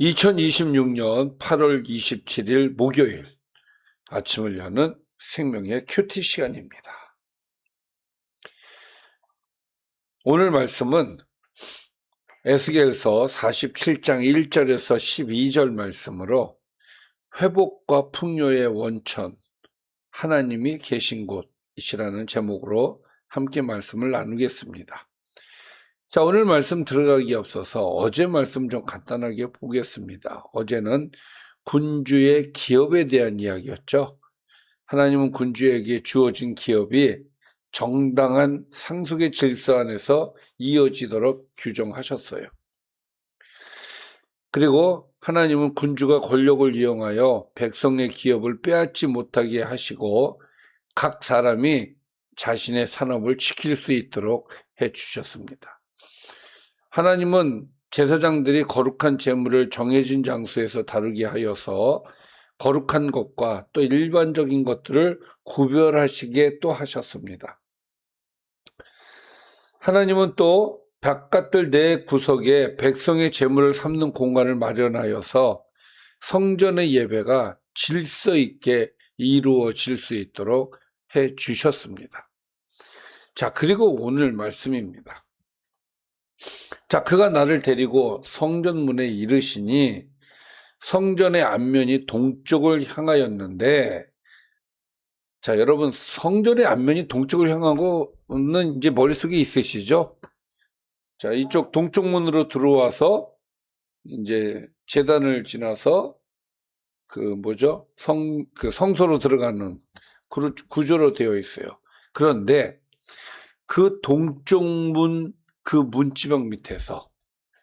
2026년 8월 27일 목요일 아침을 여는 생명의 큐티 시간입니다. 오늘 말씀은 에스겔서 47장 1절에서 12절 말씀으로 회복과 풍요의 원천, 하나님이 계신 곳이라는 제목으로 함께 말씀을 나누겠습니다. 자, 오늘 말씀 들어가기 앞서서 어제 말씀 좀 간단하게 보겠습니다. 어제는 군주의 기업에 대한 이야기였죠. 하나님은 군주에게 주어진 기업이 정당한 상속의 질서 안에서 이어지도록 규정하셨어요. 그리고 하나님은 군주가 권력을 이용하여 백성의 기업을 빼앗지 못하게 하시고 각 사람이 자신의 산업을 지킬 수 있도록 해주셨습니다. 하나님은 제사장들이 거룩한 제물을 정해진 장소에서 다루게 하여서 거룩한 것과 또 일반적인 것들을 구별하시게 또 하셨습니다. 하나님은 또 바깥들 내 구석에 백성의 제물을 삼는 공간을 마련하여서 성전의 예배가 질서 있게 이루어질 수 있도록 해 주셨습니다. 자, 그리고 오늘 말씀입니다. 자, 그가 나를 데리고 성전문에 이르시니 성전의 앞면이 동쪽을 향하였는데, 자, 여러분, 성전의 앞면이 동쪽을 향하고는 이제 머릿속에 있으시죠? 자, 이쪽 동쪽 문으로 들어와서 이제 제단을 지나서 성소로 들어가는 구조로 되어 있어요. 그런데 그 동쪽 문, 그 문지방 밑에서,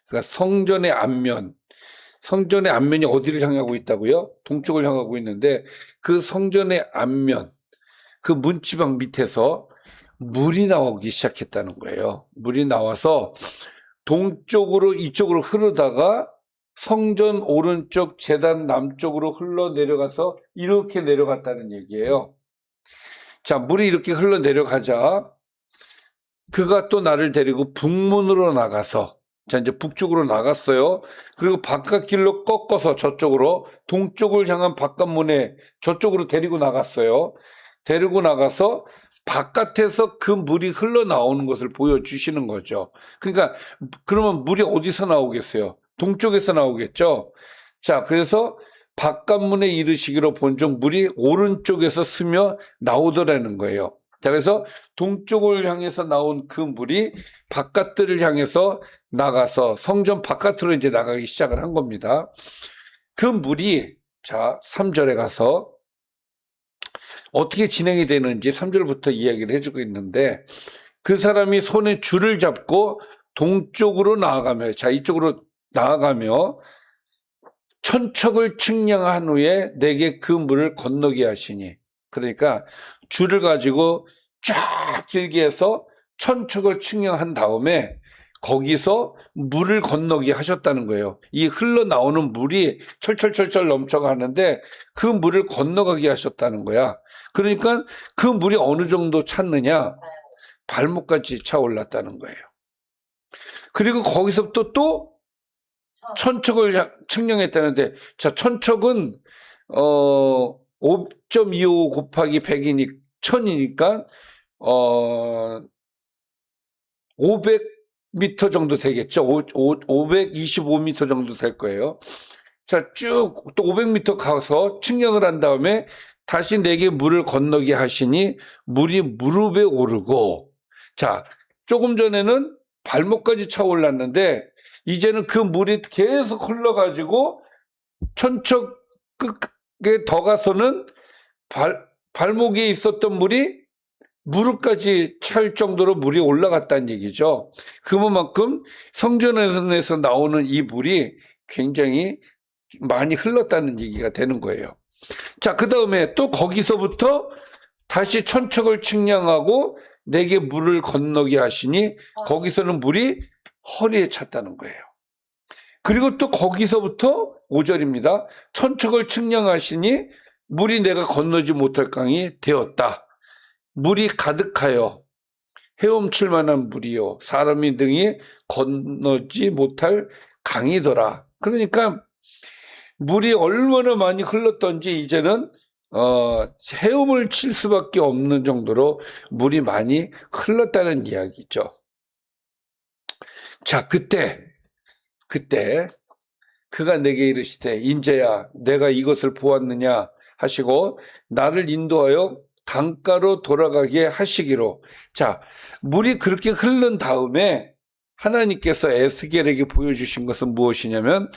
그러니까 성전의 앞면이 어디를 향하고 있다고요? 동쪽을 향하고 있는데 그 성전의 앞면, 그 문지방 밑에서 물이 나오기 시작했다는 거예요. 물이 나와서 동쪽으로 이쪽으로 흐르다가 성전 오른쪽 제단 남쪽으로 흘러내려가서 이렇게 내려갔다는 얘기예요. 자, 물이 이렇게 흘러내려가자 그가 또 나를 데리고 북문으로 나가서, 자, 이제 북쪽으로 나갔어요. 그리고 바깥길로 꺾어서 저쪽으로 동쪽을 향한 바깥문에 저쪽으로 데리고 나갔어요. 데리고 나가서 바깥에서 그 물이 흘러나오는 것을 보여주시는 거죠. 그러니까 그러면 물이 어디서 나오겠어요? 동쪽에서 나오겠죠. 자, 그래서 바깥문에 이르시기로 본즉 물이 오른쪽에서 스며 나오더라는 거예요. 자, 그래서 동쪽을 향해서 나온 그 물이 바깥들을 향해서 나가서 성전 바깥으로 이제 나가기 시작을 한 겁니다. 그 물이, 자, 3절에 가서 어떻게 진행이 되는지 3절부터 이야기를 해주고 있는데, 그 사람이 손에 줄을 잡고 동쪽으로 나아가며, 자, 이쪽으로 나아가며 천척을 측량한 후에 내게 그 물을 건너게 하시니, 그러니까 줄을 가지고 쫙 길게 해서 천척을 측량한 다음에 거기서 물을 건너게 하셨다는 거예요. 이 흘러나오는 물이 철철철철 넘쳐가는데 그 물을 건너가게 하셨다는 거야. 그러니까 그 물이 어느 정도 찼느냐? 발목까지 차올랐다는 거예요. 그리고 거기서부터 또 천척을 측량했다는데, 자, 천척은 5.25 곱하기 100이니 1000이니까 500m 정도 되겠죠. 525m 정도 될 거예요. 자, 쭉 또 500m 가서 측량을 한 다음에 다시 내게 물을 건너게 하시니 물이 무릎에 오르고, 자, 조금 전에는 발목까지 차올랐는데 이제는 그 물이 계속 흘러가지고 천척 끝에 더 가서는 발목에 있었던 물이 무릎까지 찰 정도로 물이 올라갔다는 얘기죠. 그만큼 성전에서 나오는 이 물이 굉장히 많이 흘렀다는 얘기가 되는 거예요. 자, 그 다음에 또 거기서부터 다시 천척을 측량하고 내게 물을 건너게 하시니 거기서는 물이 허리에 찼다는 거예요. 그리고 또 거기서부터 5절입니다. 천척을 측량하시니 물이 내가 건너지 못할 강이 되었다. 물이 가득하여 헤엄칠 만한 물이요 사람이 등이 건너지 못할 강이더라. 그러니까 물이 얼마나 많이 흘렀던지 이제는 헤엄을 칠 수밖에 없는 정도로 물이 많이 흘렀다는 이야기죠. 자, 그때 그가 내게 이르시되 인자야 내가 이것을 보았느냐 하시고 나를 인도하여 강가로 돌아가게 하시기로. 자, 물이 그렇게 흐른 다음에 하나님께서 에스겔에게 보여주신 것은 무엇이냐면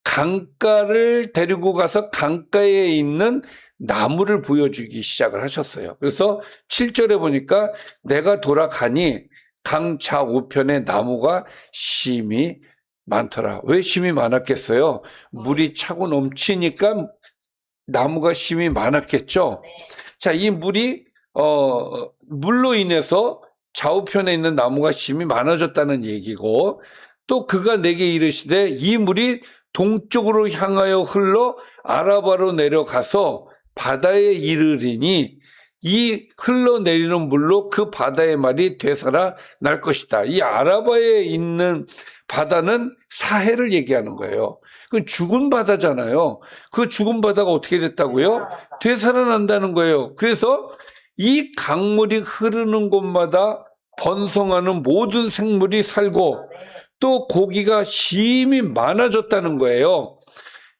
강가를 데리고 가서 강가에 있는 나무를 보여주기 시작을 하셨어요. 그래서 7절에 보니까 내가 돌아가니 강 좌우편에 나무가 심이 많더라. 왜 심이 많았겠어요? 물이 차고 넘치니까 나무가 심이 많았겠죠. 자, 이 물이 물로 인해서 좌우편에 있는 나무가 심이 많아졌다는 얘기고, 또 그가 내게 이르시되 이 물이 동쪽으로 향하여 흘러 아라바로 내려가서 바다에 이르리니 이 흘러내리는 물로 그 바다의 말이 되살아 날 것이다. 이 아라바에 있는 바다는 사해를 얘기하는 거예요. 그 죽은 바다잖아요. 그 죽은 바다가 어떻게 됐다고요? 되살아난다는 거예요. 그래서 이 강물이 흐르는 곳마다 번성하는 모든 생물이 살고 또 고기가 심히 많아졌다는 거예요.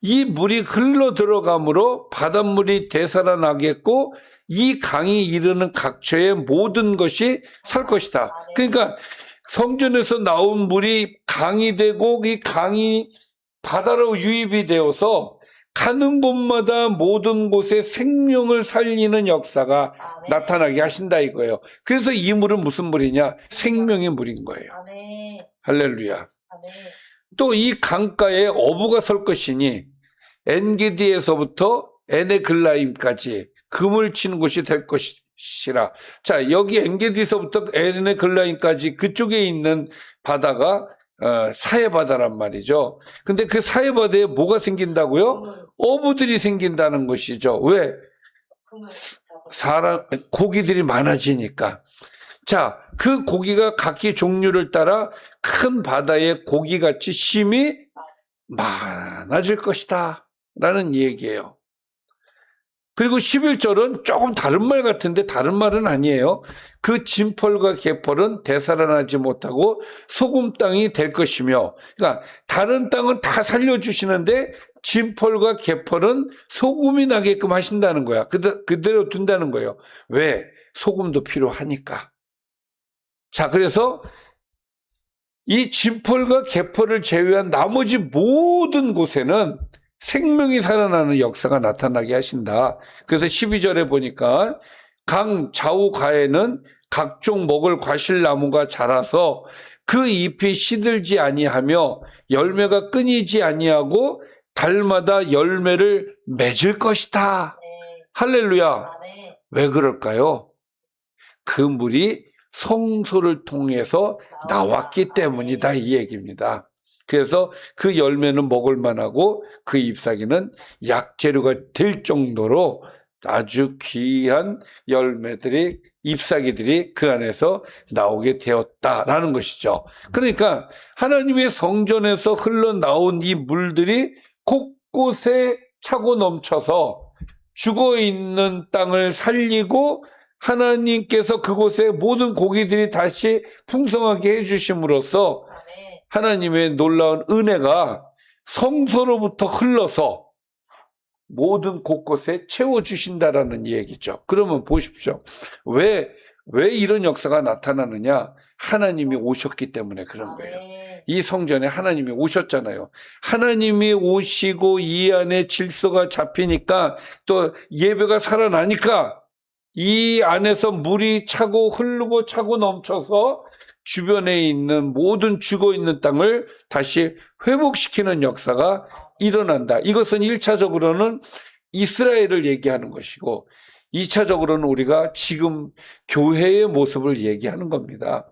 이 물이 흘러 들어감으로 바닷물이 되살아나겠고 이 강이 이르는 각처의 모든 것이 살 것이다. 그러니까 성전에서 나온 물이 강이 되고 이 강이 바다로 유입이 되어서 가는 곳마다 모든 곳에 생명을 살리는 역사가 나타나게 하신다 이거예요. 그래서 이 물은 무슨 물이냐? 생명의 물인 거예요. 할렐루야. 또 이 강가에 어부가 설 것이니 엔게디에서부터 에네글라임까지 금을 치는 곳이 될 것이라. 자, 여기 엔게디에서부터 에네글라임까지 그쪽에 있는 바다가 사해바다란 말이죠. 근데 그 사해바다에 뭐가 생긴다고요? 어부들이 생긴다는 것이죠. 왜? 고기들이 많아지니까. 자, 그 고기가 각기 종류를 따라 큰 바다의 고기같이 심이 많아질 것이다 라는 얘기예요. 그리고 11절은 조금 다른 말 같은데 다른 말은 아니에요. 그 진펄과 개펄은 되살아나지 못하고 소금 땅이 될 것이며, 그러니까 다른 땅은 다 살려주시는데 진펄과 개펄은 소금이 나게끔 하신다는 거야. 그대로 둔다는 거예요. 왜? 소금도 필요하니까. 자, 그래서 이 진펄과 개펄을 제외한 나머지 모든 곳에는 생명이 살아나는 역사가 나타나게 하신다. 그래서 12절에 보니까 강 좌우가에는 각종 먹을 과실나무가 자라서 그 잎이 시들지 아니하며 열매가 끊이지 아니하고 달마다 열매를 맺을 것이다. 할렐루야. 왜 그럴까요? 그 물이 성소를 통해서 나왔기 때문이다 이 얘기입니다. 그래서 그 열매는 먹을 만하고 그 잎사귀는 약재료가 될 정도로 아주 귀한 열매들이, 잎사귀들이 그 안에서 나오게 되었다라는 것이죠. 그러니까 하나님의 성전에서 흘러나온 이 물들이 곳곳에 차고 넘쳐서 죽어있는 땅을 살리고 하나님께서 그곳에 모든 고기들이 다시 풍성하게 해주심으로써 하나님의 놀라운 은혜가 성소로부터 흘러서 모든 곳곳에 채워주신다라는 얘기죠. 그러면 보십시오. 왜 이런 역사가 나타나느냐? 하나님이 오셨기 때문에 그런 거예요. 이 성전에 하나님이 오셨잖아요. 하나님이 오시고 이 안에 질서가 잡히니까 또 예배가 살아나니까 이 안에서 물이 차고 흐르고 차고 넘쳐서 주변에 있는 모든 죽어있는 땅을 다시 회복시키는 역사가 일어난다. 이것은 1차적으로는 이스라엘을 얘기하는 것이고 2차적으로는 우리가 지금 교회의 모습을 얘기하는 겁니다.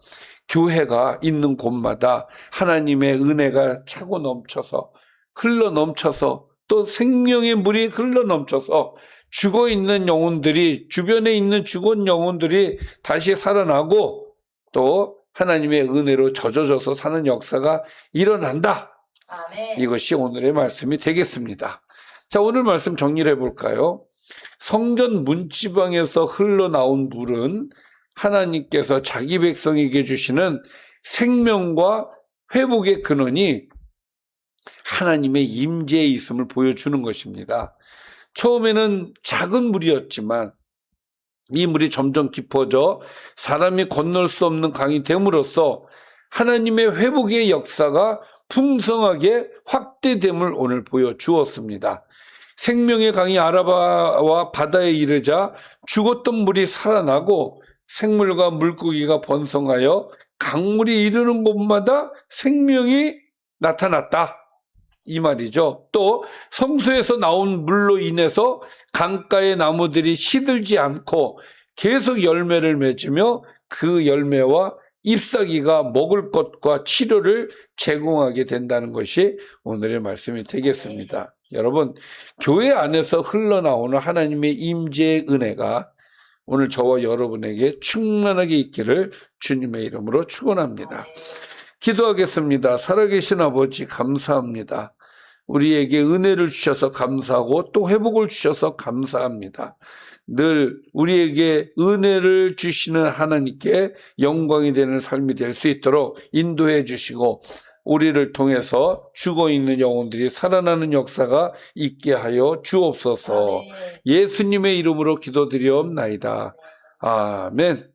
교회가 있는 곳마다 하나님의 은혜가 차고 넘쳐서 흘러 넘쳐서 또 생명의 물이 흘러 넘쳐서 죽어있는 영혼들이, 주변에 있는 죽은 영혼들이 다시 살아나고 또 하나님의 은혜로 젖어져서 사는 역사가 일어난다. 아멘. 이것이 오늘의 말씀이 되겠습니다. 자, 오늘 말씀 정리를 해볼까요? 성전 문지방에서 흘러나온 물은 하나님께서 자기 백성에게 주시는 생명과 회복의 근원이 하나님의 임재에 있음을 보여주는 것입니다. 처음에는 작은 물이었지만 이 물이 점점 깊어져 사람이 건널 수 없는 강이 됨으로써 하나님의 회복의 역사가 풍성하게 확대됨을 오늘 보여주었습니다. 생명의 강이 아라바와 바다에 이르자 죽었던 물이 살아나고 생물과 물고기가 번성하여 강물이 이르는 곳마다 생명이 나타났다. 이 말이죠. 또 성소에서 나온 물로 인해서 강가의 나무들이 시들지 않고 계속 열매를 맺으며 그 열매와 잎사귀가 먹을 것과 치료를 제공하게 된다는 것이 오늘의 말씀이 되겠습니다. 여러분, 교회 안에서 흘러나오는 하나님의 임재의 은혜가 오늘 저와 여러분에게 충만하게 있기를 주님의 이름으로 축원합니다. 기도하겠습니다. 살아계신 아버지 감사합니다. 우리에게 은혜를 주셔서 감사하고 또 회복을 주셔서 감사합니다. 늘 우리에게 은혜를 주시는 하나님께 영광이 되는 삶이 될 수 있도록 인도해 주시고 우리를 통해서 죽어있는 영혼들이 살아나는 역사가 있게 하여 주옵소서. 아멘. 예수님의 이름으로 기도드리옵나이다. 아멘.